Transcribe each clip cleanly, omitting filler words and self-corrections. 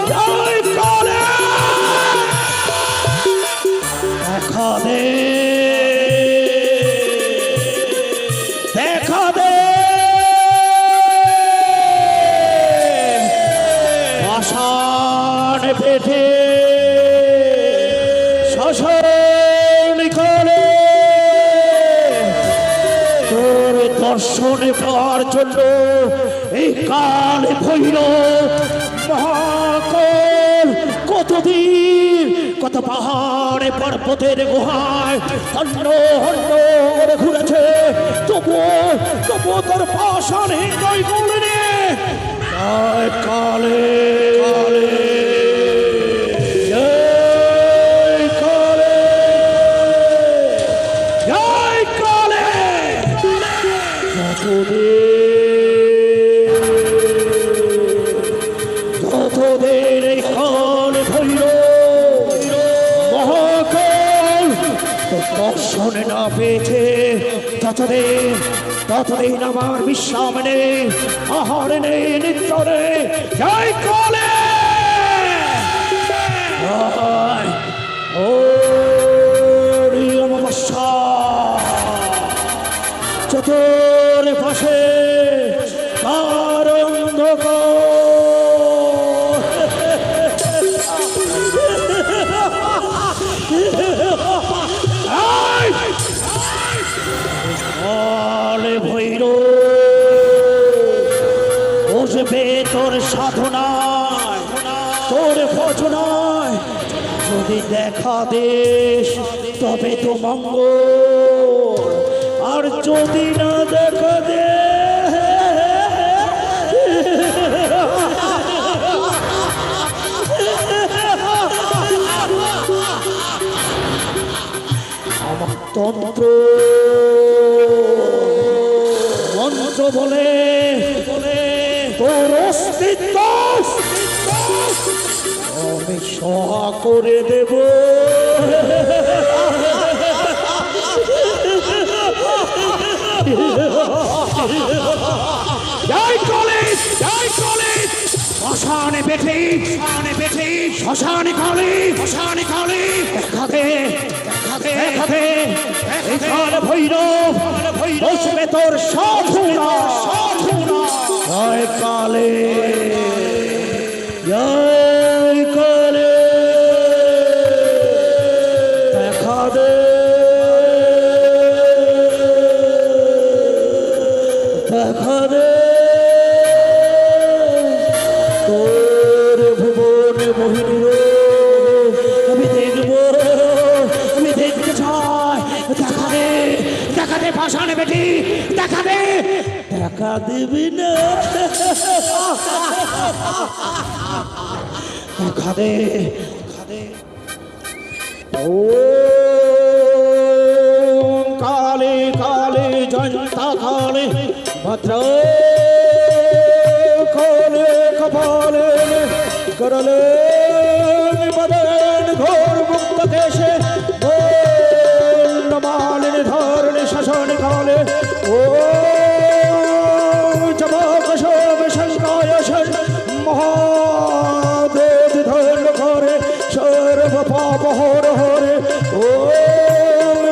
জয় কালে দেখা দে দেখা দে পাষাণ পেটে শাসন করে তোর দর্শন পাওয়ার জন্য এই কাল ভৈরব মহাকাল কতদিন কত পাহাড়ে পর্বতের গুহায় অন্য অন্য করে ঘুরেছে তবুও তোর পাষাণে নয় গুণে জয় কালে জয় কালে জয় কালে যতদিন এই কাল ভৈরব মহাকাল দর্শন না পেয়েছে ততদিন আমার বিশ্রাম নেই আহার নেই নিত্য নেই জয় কালে ও অমাবস্যা চতুর পাশে তার ভৈরব বসবে তোর সাধনায় তোর ভজনায় যদি দেখা দেশ তবে তো মঙ্গল আর যদি না দেখা দে আমার তন্ত্র মন্ত্র বলে তোর অস্তিত্ব আমি সহা করে দেব জয় কলেজ জয় কলেজ শ্মশানে বেঠে শ্মশানে কালী দেখা দে ভৈরব বসবে তোর সাধনা জয় কালে জয় কালে দেখা দে দেখা দে তোর ভুবন মোহিনী আমি দেখতে চাই দেখা দে পাষাণে বেটি দেখা দিবি না দেখা দে ও কালে কালে জয়ন্তা কালে ভদ্র কালে কপালে করলে বদন ঘোর মুক্ত দেশে মালিনী ধরণী শাসন কালে ও মহাদেব ধন্য করে সর্ব পাপ হর হরে ও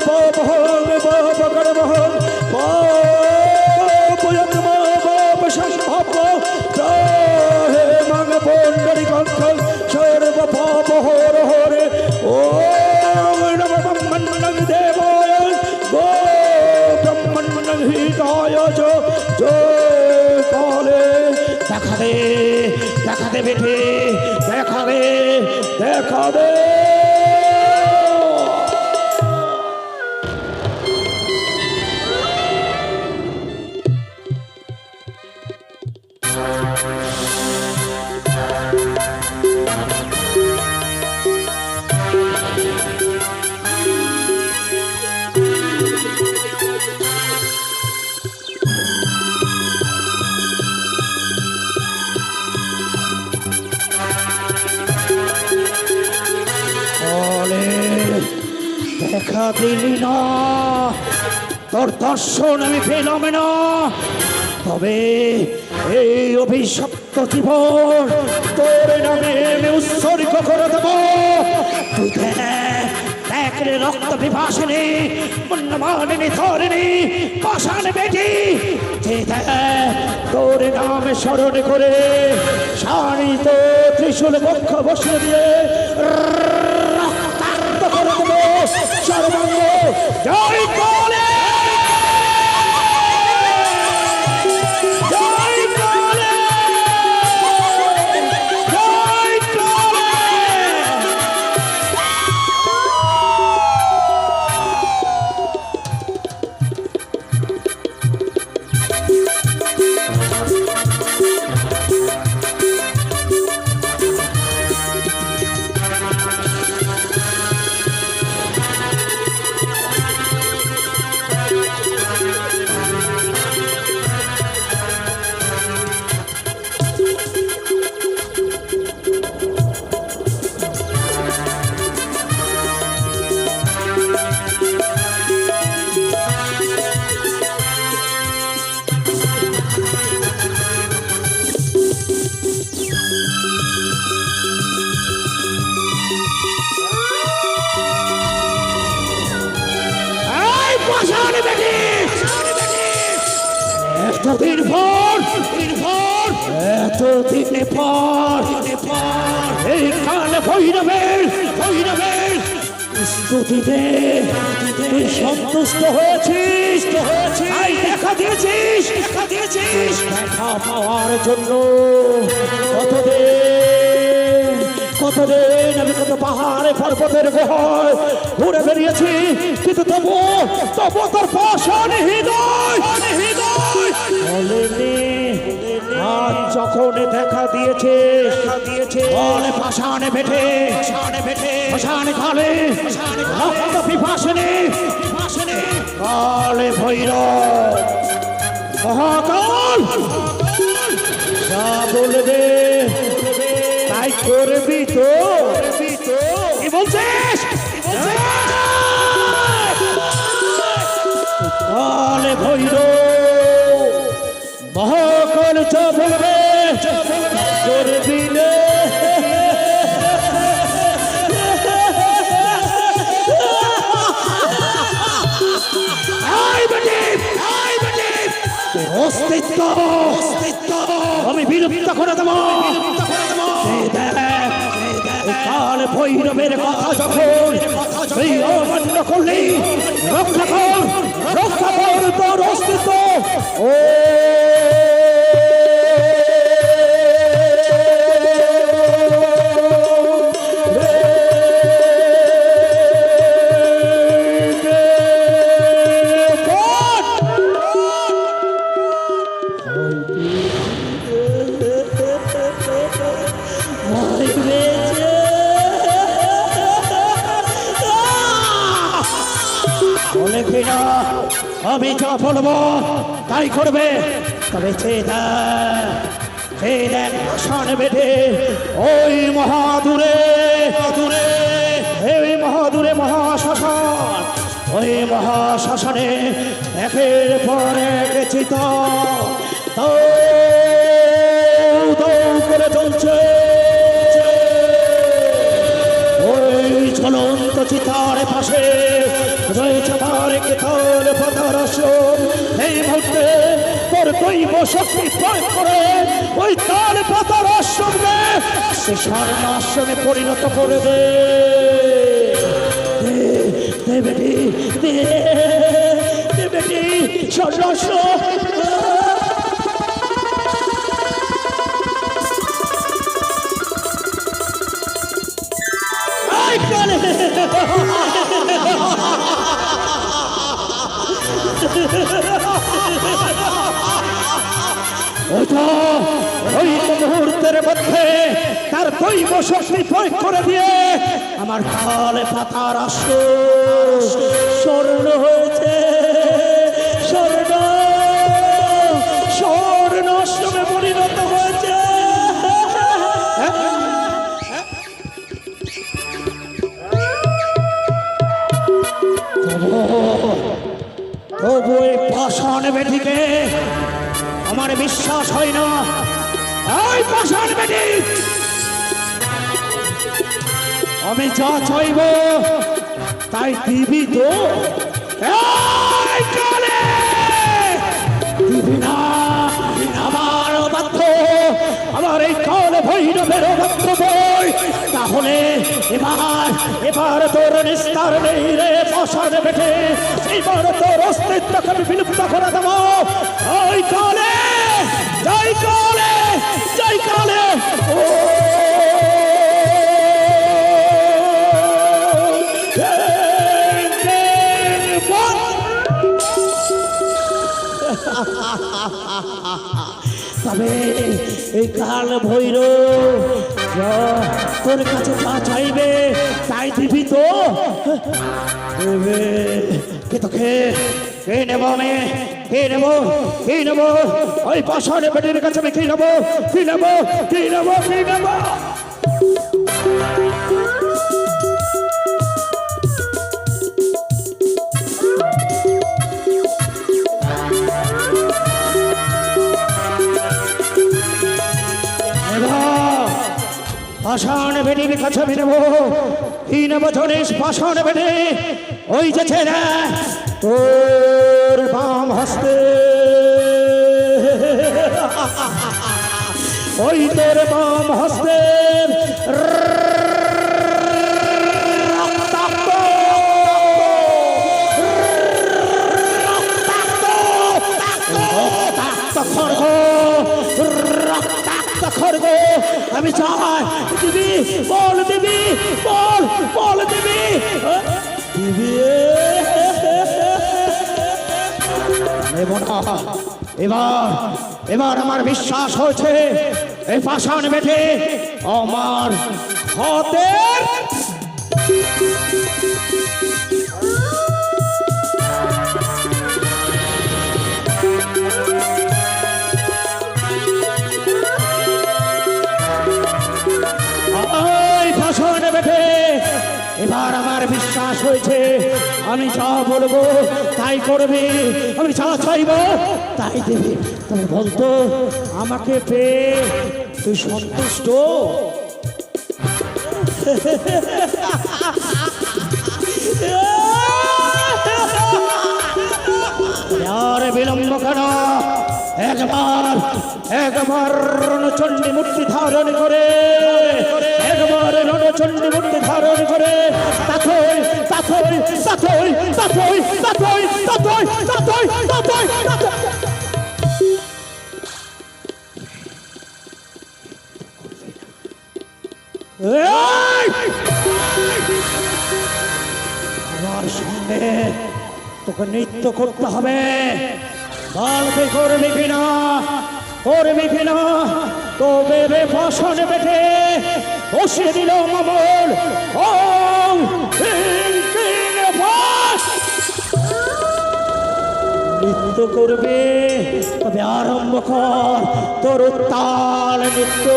পাপ হন পাপ কর্ম হন পাপ পাপ সম্ভব হে মঙ্গ পণ্ডরী কণ্ঠ সর্ব পাপ হর হরে ও নম ব্রহ্মণ্য দেবায় গো ব্রহ্মণ্য হিতায় জয় কালে দেখা দে বেঠে দেখা দে দেখা দিলি না তোর দর্শন আমি পেলাম না তবে এই অভিশপ্ত জীবন তোর নামে উৎসর্গ করে দেব। তুই দেখ রে রক্ত বিভাসিনী মুন্নমালিনী ধরিণী পাষাণ বেটি, যে দেখ তোর নামে স্মরণ করে শানিত ত্রিশূল বক্ষ বসে দিয়ে রক্তাক্ত করে দেব সর্বাঙ্গ। জয় বলে এতদিনে পর এই কাল ভৈরবের স্তুতিতে তুই সন্তুষ্ট হয়েছিস, দেখা দিয়েছিস। দেখা পাওয়ার জন্য কতদিন আমি কত পাহাড়ে পর্বতের গুহায় ঘুরে বেরিয়েছি, কিন্তু তবু তোর পাষাণ হৃদয় আজ যখন দেখা দিয়েছে বলে পাষাণ বেটে পাষাণ কালে রক্ত বিভাসিনী কালে ভৈরব মহাকাল যা বলবে তাই করবি তো। কি বলছিস? কালে ভৈরব মহাকাল যা বলবে করবি না। অস্তিত্ব আমি বিলুপ্ত করে দেব। কাল ভৈরবের কথা যখন তুই অমান্য করলি, রক্ষা কর তোর অস্তিত্ব। ও আমি যা বলবো তাই করবে। তবে পাষাণ বেটে ওই মহাদূরে মহাশ্মশান, ওই মহাশ্মশানে একের পর এক চিতা করে চলছে। ওই ঝুলন্ত চিতার পাশে রয়েছে আমার কেতন পাতার আসন। এই মুহূর্তে তোর দৈব শক্তি প্রয়োগ করে ওই তার পাতার আসনে সে স্বর্ণাশ্রমে পরিণত করে দে বেটি স্বর্ণাশ্রম। ওই মুহূর্তের মধ্যে তার দৈব শক্তি প্রয়োগ করে দিয়ে আমার কালে পাতার আসন স্বর্ণ হয়েছে। স্বর্ণাশ্রমে পরিণত হয়েছে। তবু এই পাষাণ বেটিকে আমার বিশ্বাস হয় না। এই পাষাণ বেটি আমি যা চাইব তাই দিবি তো? এই কালে দিবি না, আমার বাধ্য, আমার এই কাল ভৈরবের বাধ্য বই। তাহলে এবার তোর নিস্তার নেই রে পাষাণ বেটে, এবার তোর অস্তিত্বকে আমি বিলুপ্ত করে দেব। ওই কালে, জয় কালে, জয় কালে। ও তবে এই কাল ভৈরব তোর কাছে যা চাইবে তাই দিবি তো? কে তোকে কে নেব? আমি কে নেব? কি নেব? ওই পাষাণ বেটির কাছে আমি কি নেব? কি নেব? কি নেব? কি নেব? পাষাণ বেটির কাছে আমি নেব। কি নেব জানিস পাষাণ বেটি? ওই যে ছেলে তোর বাম হস্তে, ওই তোর বাম হস্তে খড়গ আমি চাই দিবি, বল দিবি, বল বল দিবি, দিবি। এবার আমার বিশ্বাস হয়েছে এই পাষাণ বেটে আমার হাতের পাষাণ বেটে। এবার আমার বিশ্বাস হয়েছে আমি যা বলবো তাই করবি, আমি যা চাইব তাই দেবে। তুমি বলতো আমাকে পেয়ে তুই সন্তুষ্ট? আর বিলম্ব কেন? একবার রণচণ্ডী মূর্তি ধারণ করে, একবার রণচণ্ডী মূর্তি ধারণ করে তাথই তাথই তাথই তাথই তাথই তাথই তাথই তাথই তাথই। আমার সঙ্গে তোকে নৃত্য করতে হবে। বলতে করবি কিনা, করবি কিনা? তবে রে পাষাণ বেটে বসিয়ে দিল মামল। নৃত্য করবে তবে আরম্ভ কর তোর উত্তাল নৃত্য।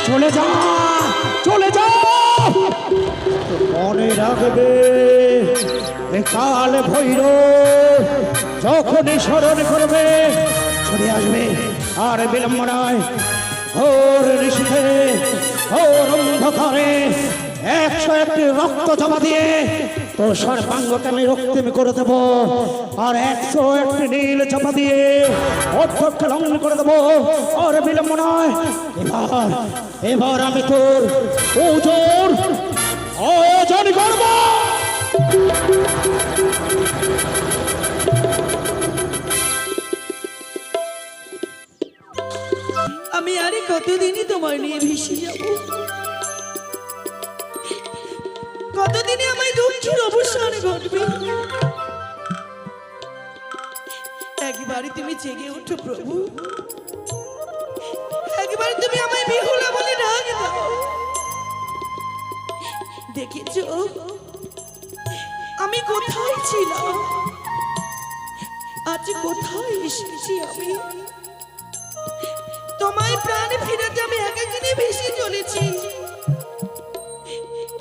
চলে যা, চলে যা। মনে রাখবে কাল ভৈরব যখনই স্মরণ করবে ছড়ে আসবে। আর বিলম্ব নয়, ঘোর নিশীথে ঘোর অন্ধকারে 101টি রক্ত জমা দিয়ে তোর সর্বাঙ্গকে আমি রক্তিম করে দেবো। আর 101টি নীল জমা দিয়ে অর্ধকে লঙ্ঘন করে দেবো। আর বিলম্ব নয়, এবার আমি তোর ওজন অর্জন করব। আমি আরে কতদিনই তোমার নিয়ে ভেসে যাব, কতদিনে আমায় দুঃখের অবসান ঘটবে। একবারে তুমি জেগে ওঠো প্রভু, একবার তুমি আমায় বিহুলা বলে ডাক দাও। দেখেছ আমি কোথায় ছিলাম, আজ কোথায় এসেছি আমি। তোমায় প্রাণে ফিরাতে আমি একাকিনী ভেসে চলেছি।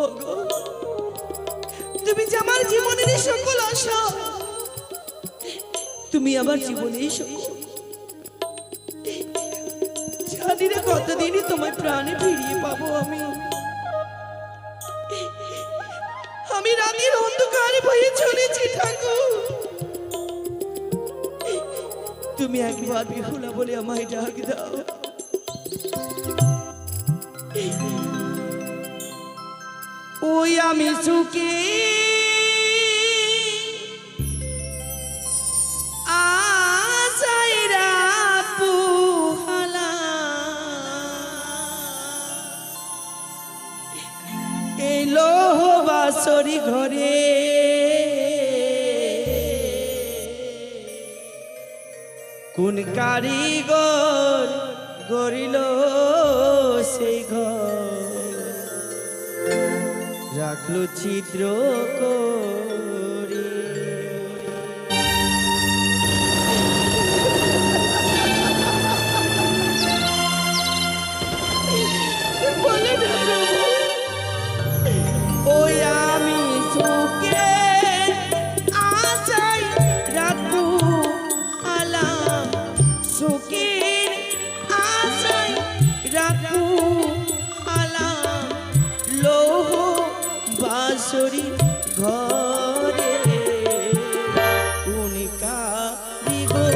ওগো তুমি যে আমার জীবনের সকল আশা, তুমি আমার জীবনের সকল, জানি না কতদিনই তোমায় প্রাণে ফিরিয়ে পাবো আমি। আমি রাতের অন্ধকারে বয়ে চলেছি ঠাকুর, তুমি একবার বিহুলা বলে আমায় ডাক দাও। ওই আমি সুখে আশায় রাত পোহালা, এলো বাসরি ঘরে কোন কারিগর গরিল সেই ঘর, রাখলো ছিদ্র করে। বলে না প্রভু, ওই আমি সুখে আশায় রাত আলাম, সুখের আশায় রাত আলাম, লৌহ বাঁশরি ঘরে কোন কারিগর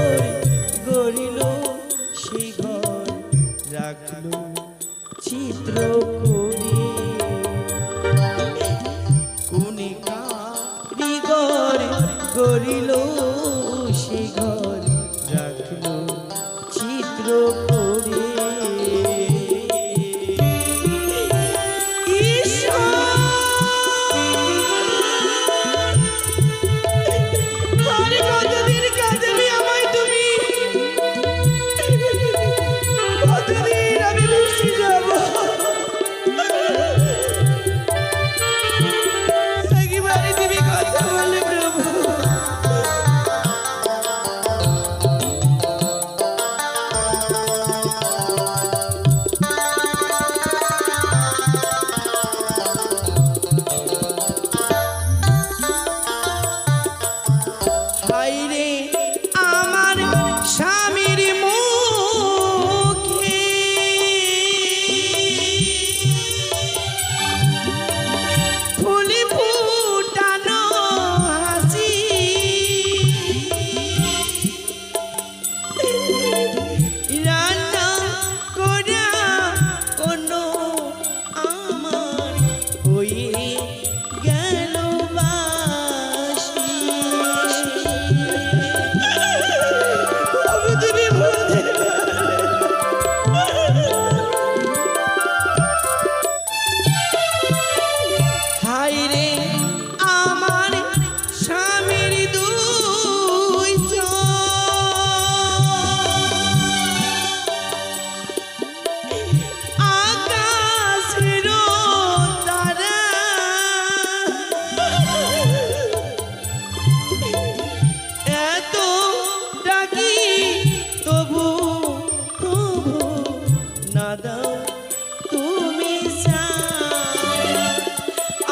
গড়িল সেই ঘর, রাখলো চিত্র করে। কোন কারিগর গড়িল সেই ঘর, রাখলো চিত্র করে।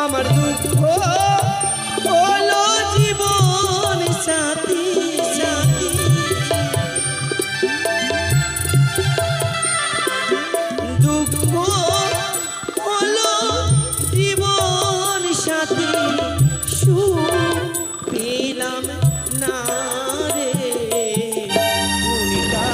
আমার দুঃখ হলো জীবন সাথী সাথী, দুঃখ হলো জীবন সাথী, সুখ পেলাম না রে। ভূমিকা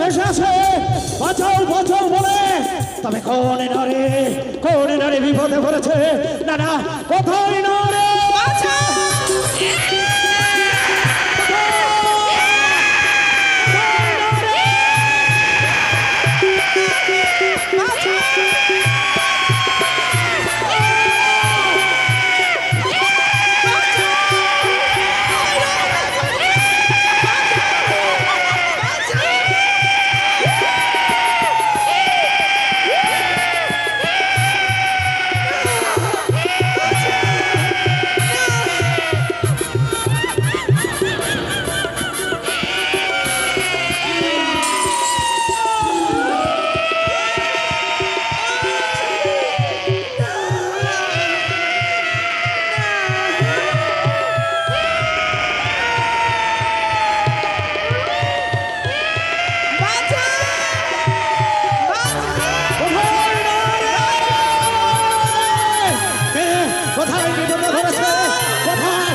ভেসে আসে বাঁচাও বাঁচাও বলে, তবে কোন নারী বিপদে পড়েছে? না না, কোথায় নারী? কোথায় বিপদে ধরেছে? কোথায়?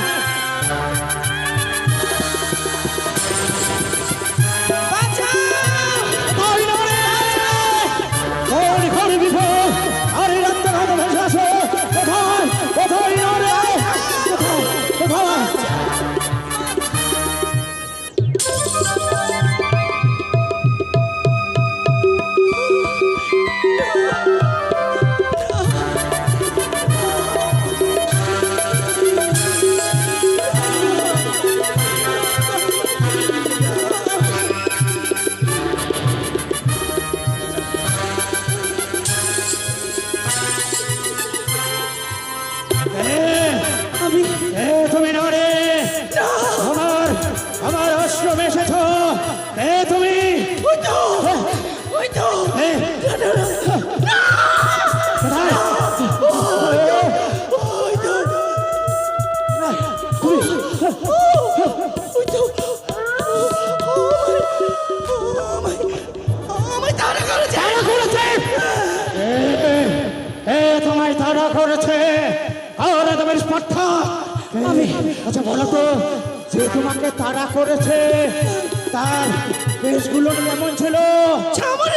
কোন ঘরে বিপদ? আরে রাত্রে ভেসে আসে কোথায়? কোথায় নারী? কোথায়? কোথায়? তুমি নারে আমার আশ্রমে এসেছ? তুমি তোমায় তাড়া করেছে আর তোমার স্পর্ধা। আচ্ছা বলো তো, যে তোমাকে তাড়া করেছে তার বেশগুলো কেমন ছিল? চমক।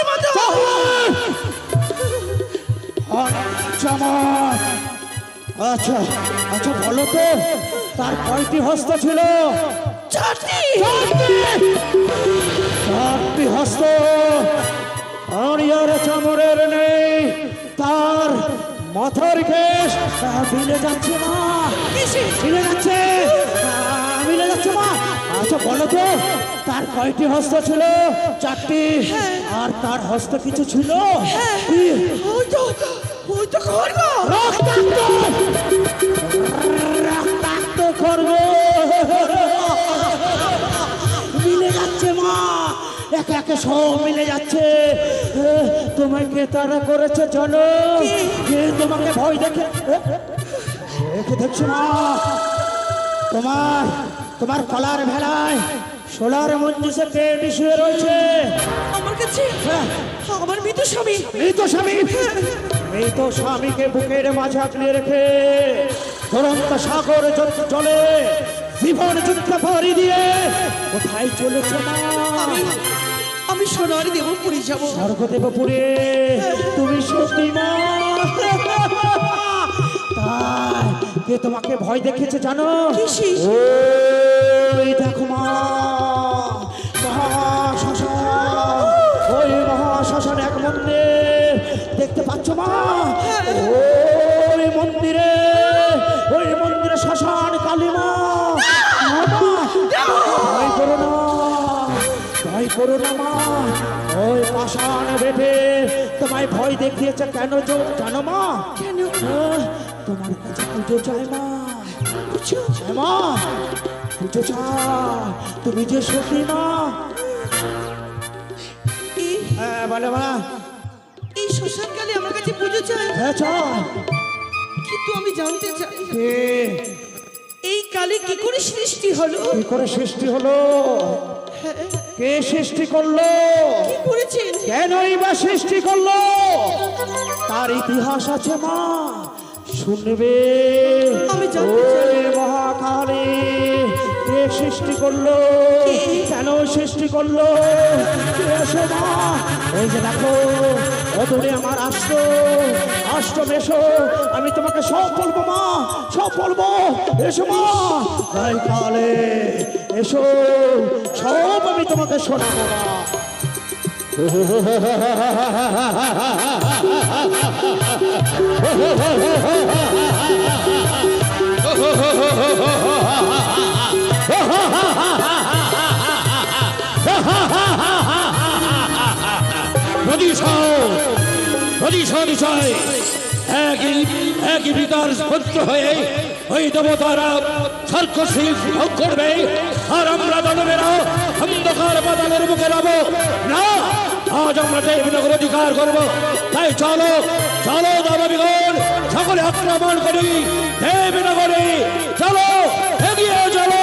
আচ্ছা আচ্ছা বলো তো, তার কয়টি হস্ত ছিল? চারটি হস্ত। আর ইয়ার চামড়ের নেই, তার মাথার কেশ মিলে যাচ্ছে না, মিলে যাচ্ছে মিলে যাচ্ছে মা। আচ্ছা বলো তো, তার কয়টি হস্ত ছিল? চারটি। আর তার হস্ত কিছু ছিল? রক্তাক্ত খর্গ মিলে যাচ্ছে মা, একে একে সব মিলে যাচ্ছে। তোমাকে তারা করেছে জানো? যে তোমাকে ভয় দেখে দেখছো না, তোমার কলার ভেলায় সোলার মঞ্জুসে পেটে শুয়ে রয়েছে। আমার কাছে আমার মৃত স্বামী। মৃত স্বামীকে বুকের মাঝে আঁকড়ে রেখে দুরন্ত সাগর জলে জীবন যুদ্ধ পাড়ি দিয়ে কোথায় চলেছে মা? আমি সোনার দেবপুরে যাব। স্বর্গদেবপুরে? তুমি সত্যি মা? তাই কে তোমাকে ভয় দেখেছে জানো? ওই দেখো মা, মহাশ্মশান। ওই মহাশ্মশান এক মন্দির দেখতে পাচ্ছ মা? ওই মন্দিরে শ্মশান কালী মা। ভয় করো না, ভয় করো না মা। ওই পাষাণ বেটে তোমায় ভয় দেখিয়েছে কেন জানো মা? কেন? তোমার কাছে পুজো চাই মা, মা পুজো চাই। তুমি যে সত্যি মা। হ্যাঁ বলে মা, এই শ্মশানকালে আমার কাছে পুজো চাই। হ্যাঁ চাই, কিন্তু আমি জানতে চাই কে এই কালে কি করে সৃষ্টি হলো? কি করে সৃষ্টি হলো? কে সৃষ্টি করলো? কি করেছেন? কেনই বা সৃষ্টি করলো? তার ইতিহাস আছে মা, শুনবে। আমি জানতে চাই। ওই মহাকালী সৃষ্টি করলো? কেন সৃষ্টি করলো? এসো মা, এই যে দেখো অদূরে আমার আশ্রম, এসো, আমি তোমাকে সব বলবো মা, সব বলবো। এসো মা, তাই কালে এসো, সব আমি তোমাকে শোনাবো মা। একই বিকার স্পষ্ট হয়ে ওই দেবতারা সার্কসী ভোগ করবে, আর আমরা দানবেরা অন্ধকার বাদানের মুখে রব না। আজ আমরা দেবনগর অধিকার করব, তাই চলো চলো দানবীগণ, সকলে আক্রমণ করি দেবনগরে। চলো, এগিয়ে চলো।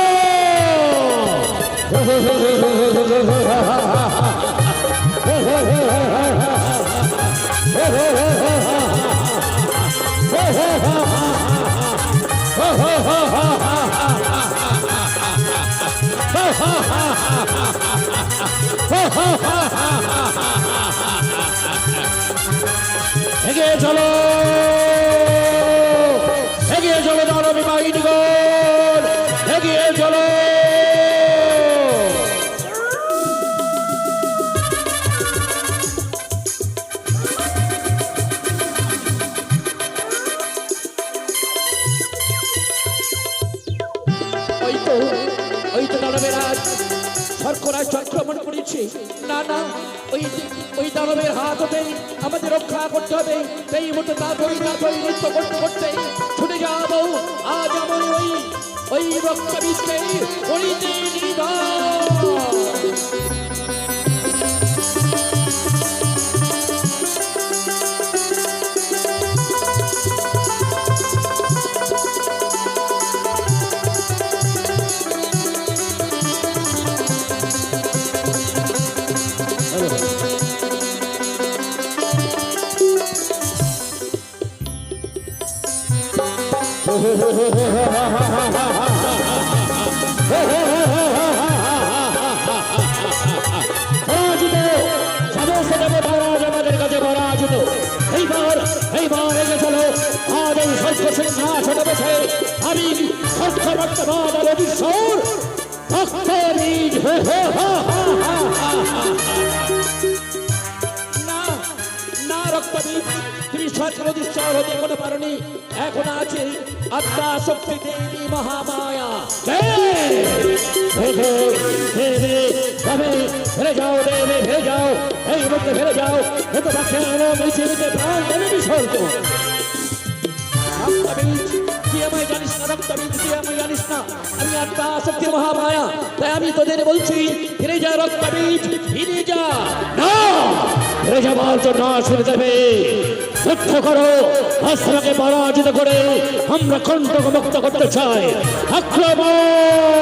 এগিয়ে চলো, এগিয়ে চলো দানবী বাহিনীগণ, এগিয়ে চলো। ওই তো দানবেরা সর্করাজ আক্রমণ করেছে। না না, ওই দানবের হাত হতে আমাদের রক্ষা করতে হবে। এই মুহূর্তে তাড়াতাড়ি নৃত্য করতে করতে ছুটে যাবো। আজ আমার ওই রক্তবীজকে ওইতে আমাদের কাছে পরাজিত। এইবার এগিয়ে চলো। আজ এই সত্য সিংহাসনে ছোট বসে আমি সত্য বর্তমান অবিশ্বর ভক্তবীজ। না রক্তবীজ, তুমি সৎপ্রতিষ্ঠার হতে কোনো পারনি। এখন আছে আত্মা শক্তি দেবী মহামায়া। ফেলে যাও দেবে, ফেলে যাও, এই মুহূর্তে ফেলে যাও। পৃথিবীতে প্রাণ দেবে বিসর্জন। রক্তবীজ, তুই আমায় জানিস না, রক্তবীজ তুই আমায় জানিস না। আমি আত্মা শক্তি মহামায়া, তাই আমি তোদের বলছি ফিরে যা রক্তবীজ, ফিরে যা। না, ফিরে যাবার জন্য শুনে দেবে। যুদ্ধ করো, অস্ত্রকে পরাজিত করে আমরা কণ্ঠক মুক্ত করতে চাই। আক্রমণ!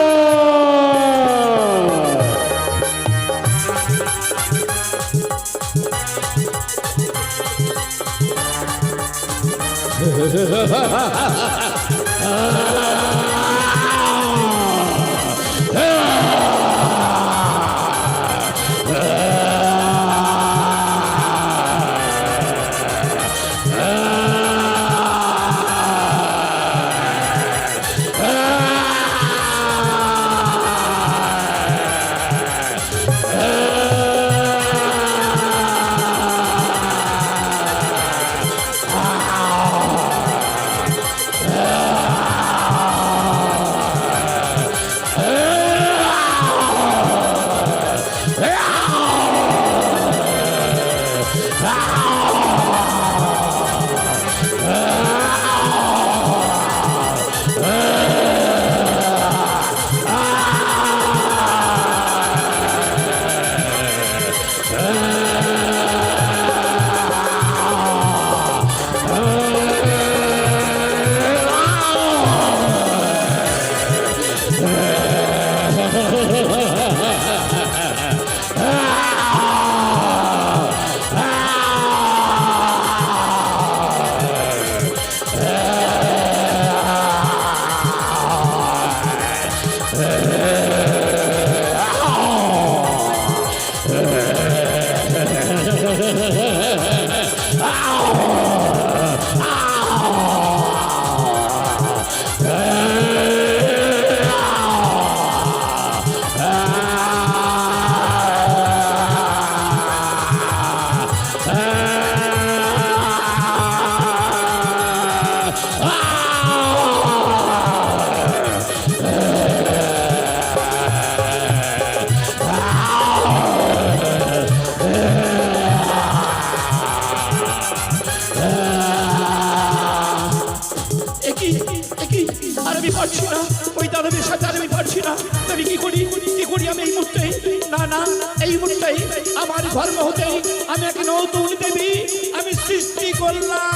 কি করি আমি এই মুহূর্তে? না না, এই মুহূর্তে আমার ধর্ম হতে আমি এক নতুন দেবী আমি সৃষ্টি করলাম।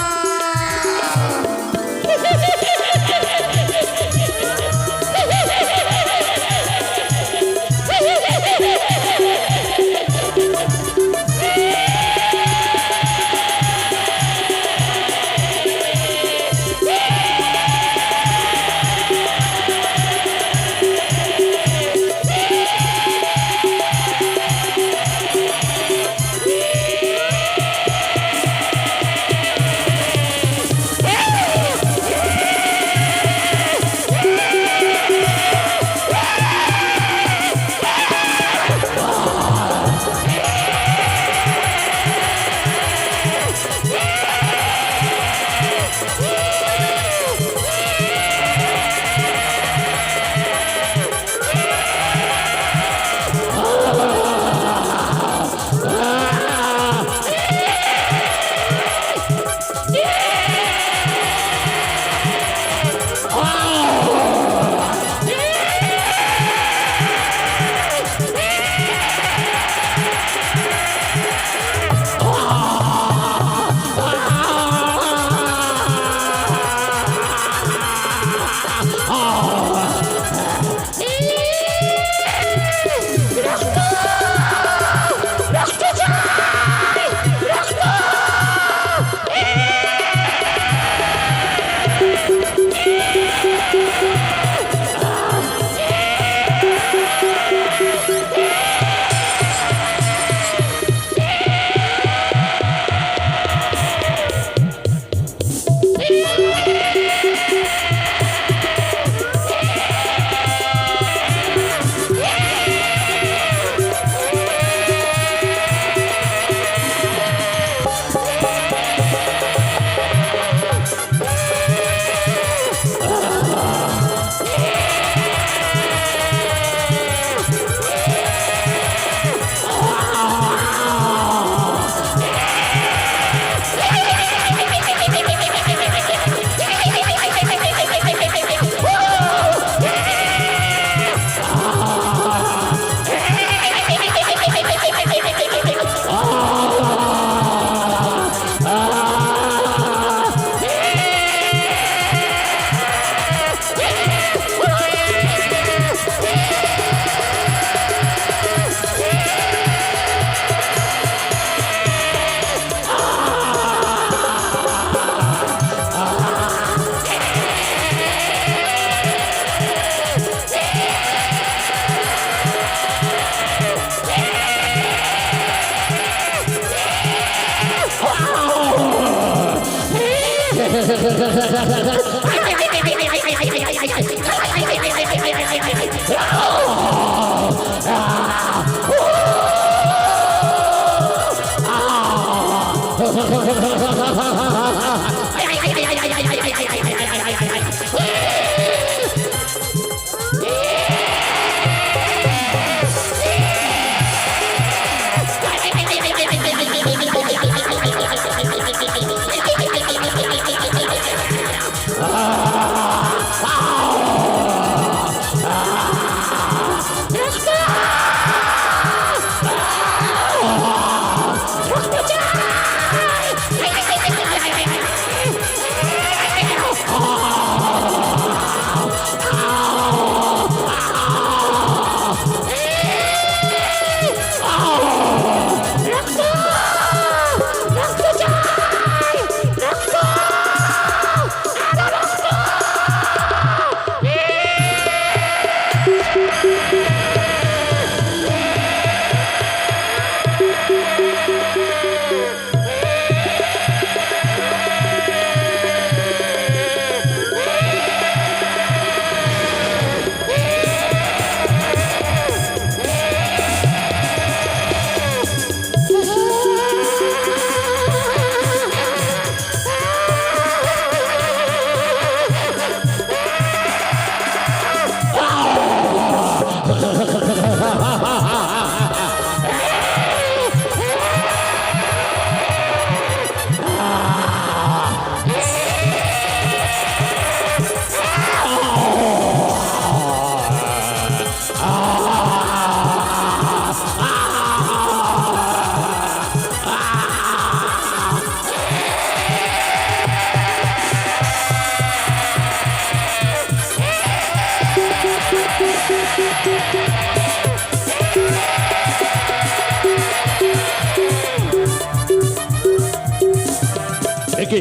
একে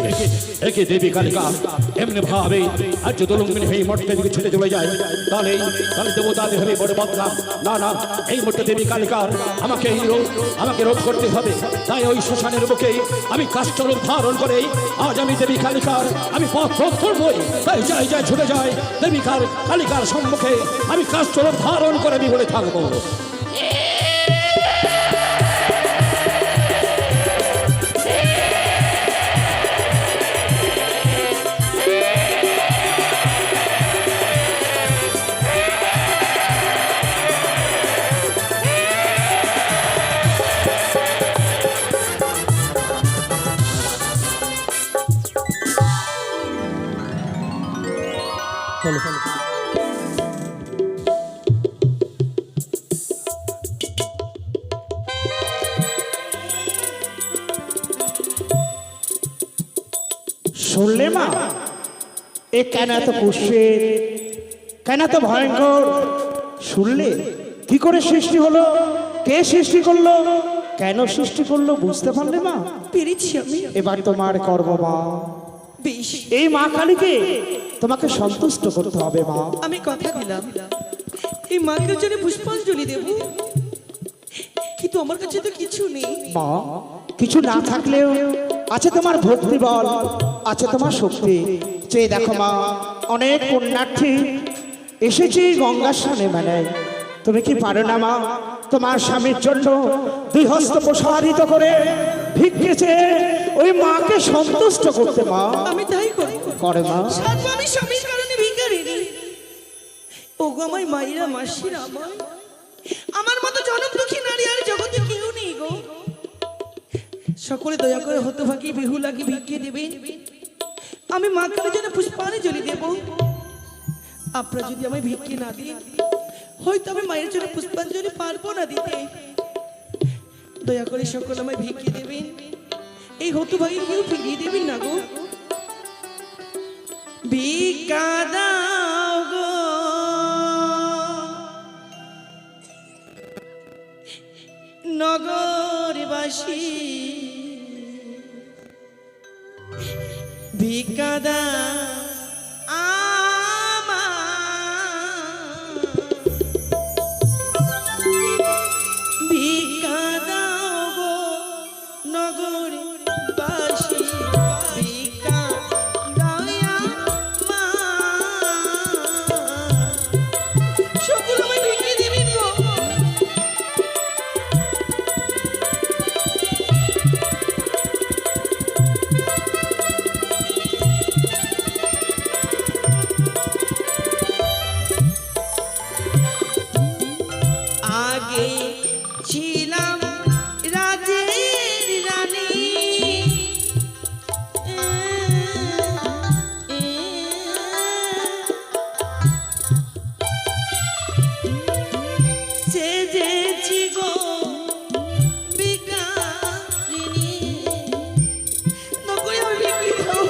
একে দেবী কালিকা এমনি ভাবে আর যদি লুঙ্গিনী হয়ে মঠের দিকে ছুটে চলে যায় তাহলে তাহলে দেবতাদের হবে বড় বদনাম। না না, এই মঠে দেবী কালিকার আমাকে রোধ করতে হবে। তাই ওই শ্মশানের বুকে আমি কাষ্ঠরূপ ধারণ করে আজ আমি দেবী কালিকার আমি পথ ধরবই। তাই যাই যাই ছুটে যায় দেবী কালিকার সম্মুখে আমি কাষ্ঠরূপ ধারণ করে আমি বলে থাকবো। শুনলে মা, এ কেন এত কুৎসিত, কেন এত ভয়ঙ্কর? শুনলে কি করে সৃষ্টি হলো, কে সৃষ্টি করলো, কেন সৃষ্টি করলো বুঝতে পারলে মা? পেরেছি আমি। এবার তোমার কর্ম মা, বেশ, এই মা কালীকে তোমাকে সন্তুষ্ট করতে হবে মা। আমি কথা দিলাম এই মাকে জন্য পুষ্পাঞ্জলি দেব, কিন্তু আমার কাছে তো কিছু নেই। মা, কিছু না থাকলেও আছে তোমার ভক্তি বল, আছে তোমার শক্তি। চেয়ে দেখো মা, অনেক পুণ্যার্থী এসেছে গঙ্গার স্নানে মেলায়। তুমি কি পারো না মা তোমার স্বামীর জন্য দুই হস্ত প্রসারিত করে ভিক্ষেছে ওই মাকে সন্তুষ্ট করতে? মা আমি তাই করব। করে মা। সাধু আমি স্বামীর কারণে ভিখারিনী। ওগো আমার মায়েরা মাসিরা, আমার মতো জনম দুঃখী নারী আর জগতে কেউ নেই গো। সকলে দয়া করে হতভাগী বেহুলাকে ভিক্ষে দেবে, আমি মা কালীর জন্য পুষ্পাঞ্জলি দেব। আপনারা যদি আমায় ভিক্ষে না দিন, হয়তো আমি মায়ের জন্য পুষ্পাঞ্জলি পারবো না দিতে। দয়া করে সকলে আমায় ভিক্ষে দেবেন, এই হতভাগী কেউ ফিরিয়ে দেবেন না গো। ভিক্ষা দাও গো নগরবাসী, ভিক্ষা দাও আমার, ভিক্ষা দাও গো নগরবাসী, ভিক্ষা দাও আমার। সকল আমায় ভিক্ষে দেবেন গো। আগে ছিলাম রাজের রানী, সেজেছি গো ভিখারিনী। নকরি আমি ভিক্ষি দাও।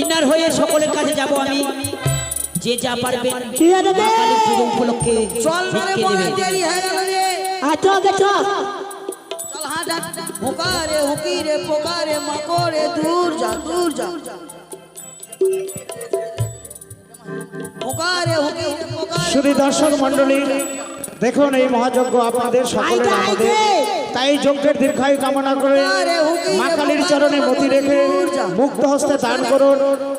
ইনার হয়ে সকলের কাছে যাব আমি, যে যা পারবেন মা কালীর পুজো উপলক্ষে ভিক্ষে দেবেন। দেরি হয়ে গেল রে। চল হাঁট হুকারে হুকিরে পোকারে মাকড়ে দূর যা দূর যা। হুকারে হুকিরে পোকারে। শুধু দর্শক মন্ডলী দেখুন, এই মহাযজ্ঞ আপনাদের সকলের আমাদের, তাই যজ্ঞের দীর্ঘায়ু কামনা করে মা কালীর চরণে মতি রেখে মুক্ত হস্তে দান করুন।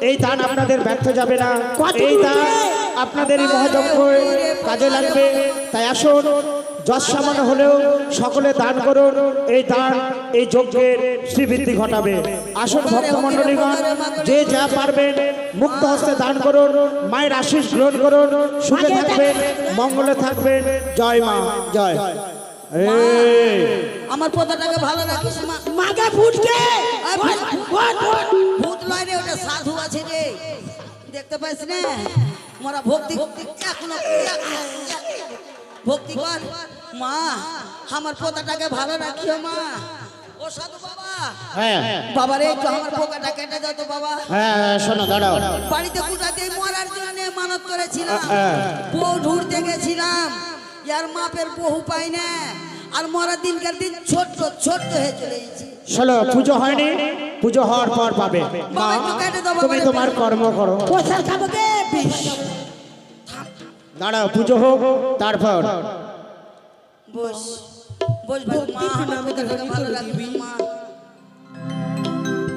এই দান আপনাদের ব্যর্থ যাবে না, এই দান আপনাদের এই মহাযজ্ঞ কাজে লাগবে। তাই আসুন, যশ সামান্য হলেও সকলে দান করুন। এই দান এই যজ্ঞের শ্রীবৃদ্ধি ঘটাবে। আসুন ভক্তমণ্ডলীগণ, যে যা পারবেন মুক্ত হস্তে দান করুন, মায়ের আশীষ গ্রহণ করুন, সুখে থাকবেন, মঙ্গলে থাকবেন। জয় মা, জয়। আমার পোতাটাকে ভালো রাখিস মা। মাকে ফুটকে ভূত লয় রে, ওটা সাধু আছে রে, দেখতে পাইস না? মোরা ভক্তি এখনো ভক্তি কর মা। আমার পোতাটাকে ভালো রাখিও মা। ও সাধু বাবা, হ্যাঁ বাবা রে, একটু আমার পোকাটা কেটে দাও তো বাবা। হ্যাঁ, শোনো দাঁড়াও। বাড়িতে কুটাতে মরার জন্য মানত করেছিলাম, বউ ঢুঁড়তে গেছিলাম, ইয়ার মাপের বহু পাই না আর মরা দিনকার দিন ছোট্ট ছোট্ট হয়ে চলে গেছে। চলো পুজো হয়নি, পুজো হওয়ার পর পাবে। মা বাবা, একটু কেটে দাও, বাবা, তুমি তোমার কর্ম করো। কোথায় খাবো গে বিষ? দাঁড়াও, পুজো হোক তারপর। বস বস বস মা, আমি তোকে ভালো রাখবি মা।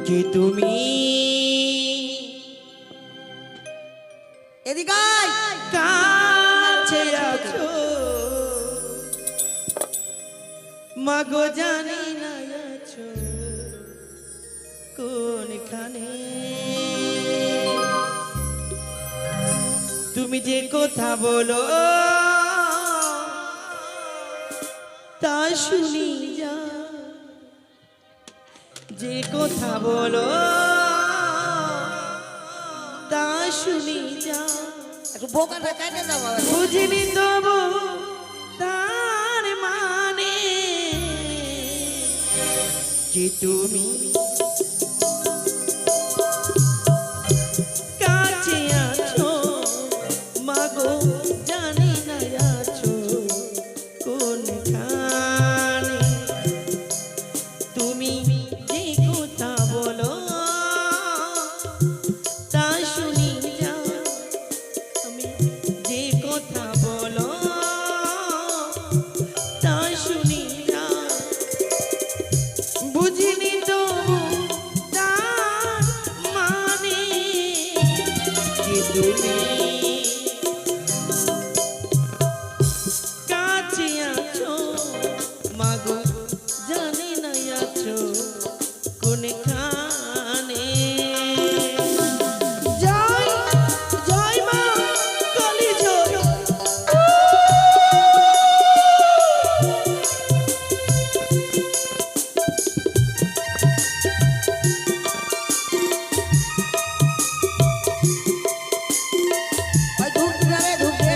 কি তুমি এদিকে আয়। কাছে আছো মাগো জানি না আছো কোনখানে, তুমি যে কথা বলো তা শুনি যা, যে কথা বলো তা শুনি যা, একটু বোকাটা কেটে দাও বাবা। বুঝিনি তবু তার মানে যে তুমি কাছে আছো মাগো জানি না আছো কোনখানে, তুমি যে কথা বলো তা শুনি যা, আমি যে কথা বলো তা শুনি যা, বুঝিনি তো তার মানে যে তুমি কাছে আছো মাগো জানি না আছো কোনখানে। জয় জয় মা কালী জয়। ভাই ঢুকবে না রে, ঢুকবে।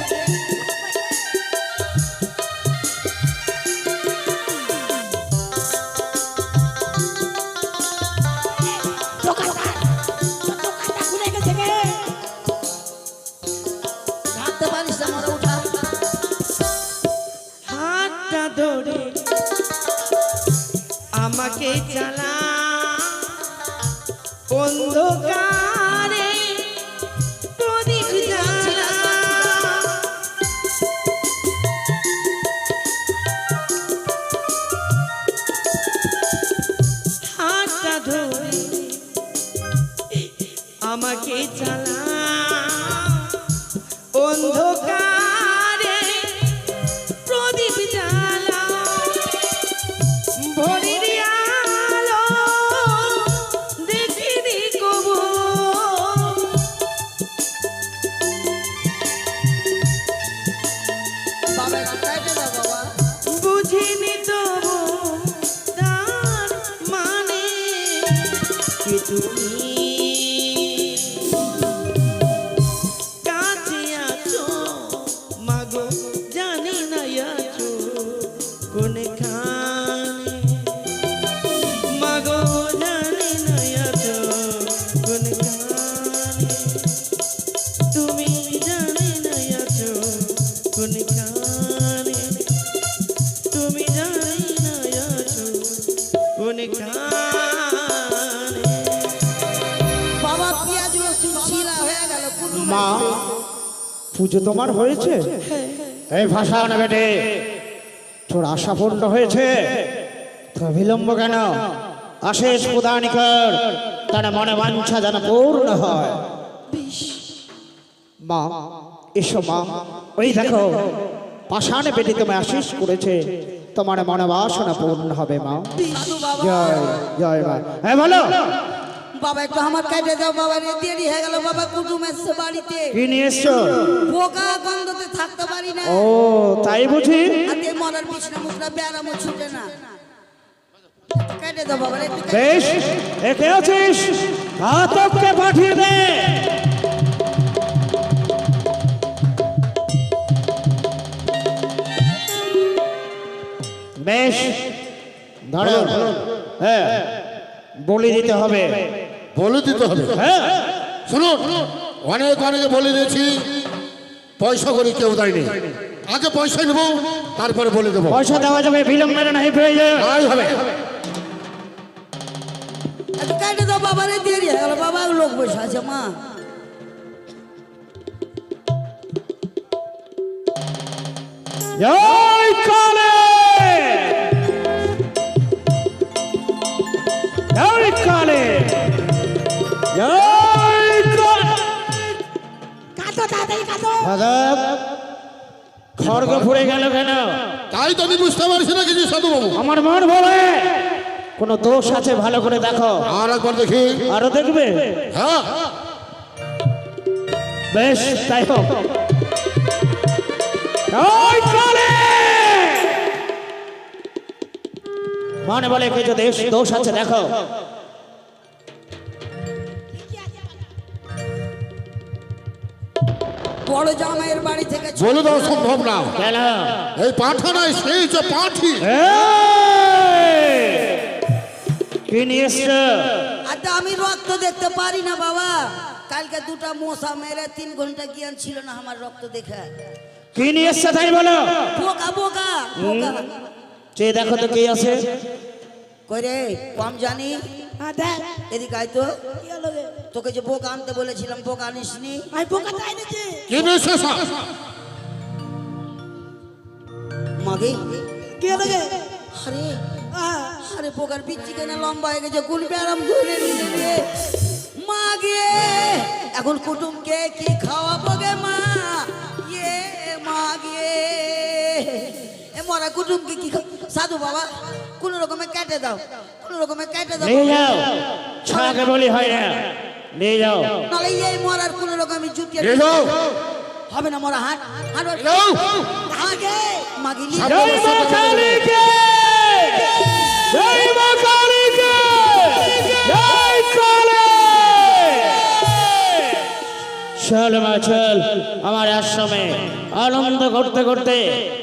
ঢাকতে পারিস না, মরা উঠা। হাতটা ধরে আমাকে চালা অন্ধকারে প্রদীপ জ্বালা, হাতটা ধরে আমাকে চালা অন্ধকারে প্রদীপ জ্বালা, ভোরের আলো দেখিনি কবু, বাবা একটু কেটে দাও বাবা। বুঝিনি তবু তার মানে যে তুমি কাছে আছো মাগো জানি না আছো কোনখানে, মাগো জানি না আছো কোনখানে, তুমি জানি না আছো কোনখানে, তুমি জানি না আছো কোনখানে। বাবা পেঁয়াজ রসুন শিরা হয়ে গেল কুটুম। মা পুজো তোমার হয়েছে? এই ভাষা না বেটে, তোর আশা পূর্ণ হয়েছে তো বিলম্ব কেন? আশেষ প্রদান কর, তার মনে বাঞ্ছা যেন পূর্ণ হয়। মা এসো মা, ওই দেখো পাষাণে বেটে তোমায় আশীষ করেছে, তোমার মনোবাসনা পূর্ণ হবে মা। সাধু বাবা। জয় জয় মা। হ্যাঁ বলো, বাবা একটু আমার কেটে দাও বাবা, রে দেরি হয়ে গেল বাবা, কুটুম এসছে বাড়িতে। কি নিয়ে এসছো? পোকা গন্ধতে থাকতে পারি না। ও তাই বুঝি? হাতে মরার বিছনা মুছনা ব্যারামও ছুটে না। কেটে দাও বাবা, রে একটু কেটে বেশ, একে আছিস, ঘাতককে পাঠিয়ে দে। বেশ, ধরো। হ্যাঁ, বলি দিতে হবে। বলে দিতে হবে। হ্যাঁ, শুনুন, অনেক অনেকে বলে দিয়েছি, পয়সা করে কেউ দেয়নি। আগে পয়সা নেবো তারপরে বলে দেবো। পয়সা দেওয়া যাবে, বিলম্বের নাই প্রয়োজন। তাই হবে। একটু কেটে দাও বাবা রে, দেরি হয়ে গেল বাবা, লোক বসে আছে মা। জয় কালী, জয় কালী, জয় কালী। মাধব, খড়গ ফুরে গেল কেন? তাই তো আমি বুঝতে পারছি না কিছু সাধু বাবু। আমার মন বলে কোনো দোষ আছে, ভালো করে দেখো। আর একবার দেখি। আরো দেখবে? হ্যাঁ, বেশ, তাই হোক। জয় কালী। মনে বলে কিছু দোষ আছে, দেখো। বড় জামাইয়ের বাড়ি থেকে বলে দেওয়া সম্ভব না। কেন? এই পাঠা নাই, সেই যে পাঠি। এই! কি নিয়ে এসছো? আচ্ছা আমি রক্ত দেখতে পারি না বাবা, কালকে দুটা মশা মেরে 3 ঘন্টা জ্ঞান ছিল না আমার রক্ত দেখে। কি নিয়ে এসছো তাই বলো। বোকা বোকা বোকা। যে দেখো তো কি আছে। কইরে কম জানি, এদিকে আয় তো। তোকে যে বোকা আনতে বলেছিলাম, বোকা আনিসনি। কি নেছে মাগে আরে আরে বোকার পিচ্ছি কেন লম্বা হয়ে গেছে, গুলবে আরাম ধরে নিয়ে মাগে। এখন কুটুমকে কি খাওয়াবো গে মা? ইয়ে মাগে, এ মরা কুটুমকে কি সাধু বাবা কোন রকমে কেটে দাও, কোন রকমে কেটে দাও। নিয়ে যাও, ছাকে বলি হয় না, নিয়ে যাও। নালে এই মরার কোন রকমে জুতিয়ে নিয়ে যাও। হবে না মরা। হাট হাট যাও। আগে মাগি লি। জয় মা কালীকে, জয় মা কালীকে, জয় কালী। চল মা চল আমার আশ্রমে, আনন্দ করতে করতে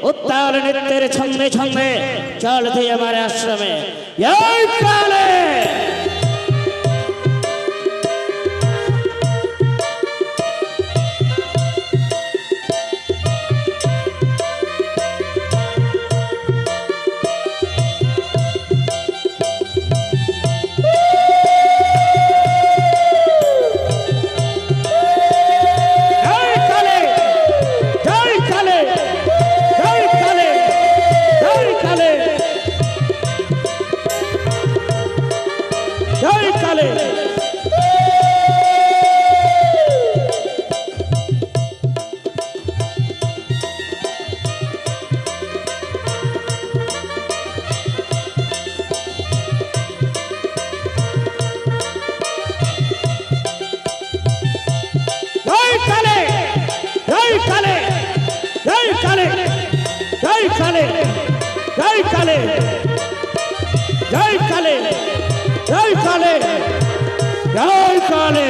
উত্তাল নৃত্যের ছন্দে ছন্দে চল তুই আমার আশ্রমে। জয় কালী। জয় কালী, জয় কালী, জয় কালী, জয় কালী, জয় কালী। জয় কালী, জয় কালী, জয় কালী, জয় কালী, জয় কালী, জয় কালী, জয় কালী, জয় কালী।